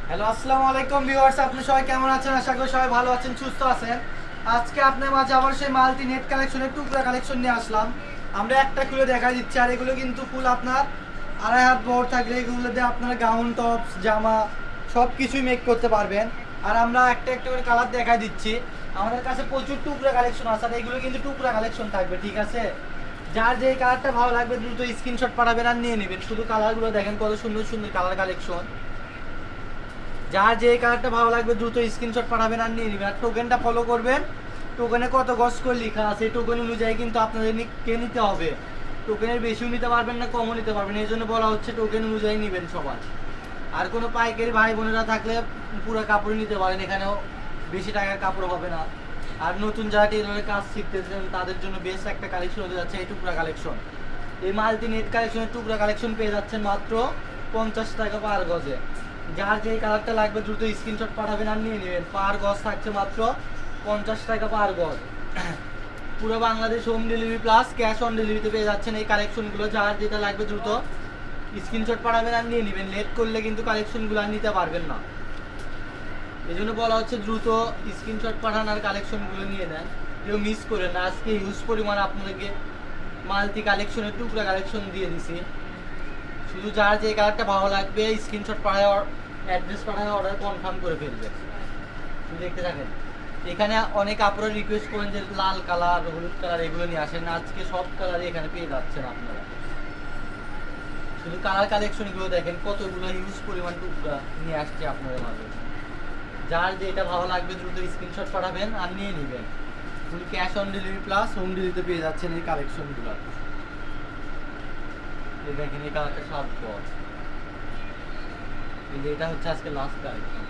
Hello, আসসালামু আলাইকুম viewers. আপনি সবাই কেমন আছেন? আশা করি সবাই ভালো আছেন, সুস্থ আছেন। আজকে আপনার মাঝে আবার সেই মাল্টি নেট কালেকশনের টুকরা কালেকশন নিয়ে আসলাম। আমরা একটা খুলে দেখা দিচ্ছি, আর এগুলো কিন্তু ফুল আপনার 2.5 হাত বড় থাকলে এগুলো দিয়ে আপনারা গাউন, টপস, জামা সব কিছুই মেক করতে পারবেন। আর আমরা একটা একটা করে কালার দেখাই দিচ্ছি। আমাদের কাছে প্রচুর টুকরা কালেকশন আছে, আর এগুলো কিন্তু টুকরা কালেকশন থাকবে, ঠিক আছে? যার যে কালারটা ভালো লাগবে দ্রুত স্ক্রিনশট পাঠাবেন আর নিয়ে নেবেন। শুধু কালারগুলো দেখেন কত সুন্দর সুন্দর কালার কালেকশন। যার যে কালারটা ভালো লাগবে দ্রুত স্ক্রিনশট পাঠাবেন আর নিয়ে নেবেন। আর টোকেনটা ফলো করবেন। টোকেনে কত গজ করে লেখা আছে, এই টোকেন অনুযায়ী কিন্তু আপনাদের নিতে হবে। টোকেনের বেশিও নিতে পারবেন না, কমও নিতে পারবেন, এই জন্য বলা হচ্ছে টোকেন অনুযায়ী নেবেন সবাই। আর কোনো পাইকারি ভাই বোনেরা থাকলে পুরো কাপড় নিতে পারেন, এখানেও বেশি টাকার কাপড় হবে না। আর নতুন যারা টেলারের কাজ শিখতেছেন তাদের জন্য বেস্ট একটা কালেকশন হতে যাচ্ছে এই টুকরা কালেকশন। এই মাল্টি নেট কালেকশনের টুকরা কালেকশন পেয়ে যাচ্ছেন মাত্র 50 টাকা পার গজে। যার যে কালারটা লাগবে দ্রুত স্ক্রিনশট পাঠাবেন আর নিয়ে নেবেন। পার গজ থাকছে মাত্র 50 টাকা পার গজ। পুরো Bangladesh home delivery plus cash on ডেলিভারিতে পেয়ে যাচ্ছেন এই কালেকশনগুলো। যার যেটা লাগবে দ্রুত স্ক্রিনশট পাঠাবেন আর নিয়ে নেবেন। লেট করলে কিন্তু কালেকশনগুলো আর নিতে পারবেন না, এই জন্য বলা হচ্ছে দ্রুত স্ক্রিনশট পাঠান আর কালেকশনগুলো নিয়ে নেন। কেউ মিস করেন না। আজকে হিউজ পরিমাণ আপনাদেরকে মাল্টি কালেকশনের টুকরা কালেকশন দিয়ে দিছি। শুধু যার যে কালারটা ভালো লাগবে স্ক্রিনশট পাঠায়, অ্যাড্রেস পাঠায় অর্ডার কনফার্ম করে ফেলবে। শুধু দেখতে থাকেন। এখানে অনেক আপনারা রিকোয়েস্ট করেন যে লাল কালার, হলুদ কালার এগুলো নিয়ে আসেন, আজকে সব কালারই এখানে পেয়ে যাচ্ছেন আপনারা। শুধু কালার কালেকশনগুলো দেখেন, কতগুলো হিউজ পরিমাণ টুকরা নিয়ে আসছে আপনাদের মাঝে। যার যেটা ভালো লাগবে দ্রুত স্ক্রিনশট পাঠাবেন আর নিয়ে নেবেন। Full cash on delivery plus home ডেলিভারিতে পেয়ে যাচ্ছেন এই কালেকশনগুলো। এই দেখেন এই কালারটা সব পর, এই যে এটা হচ্ছে আজকে লাস্ট কালেকশন।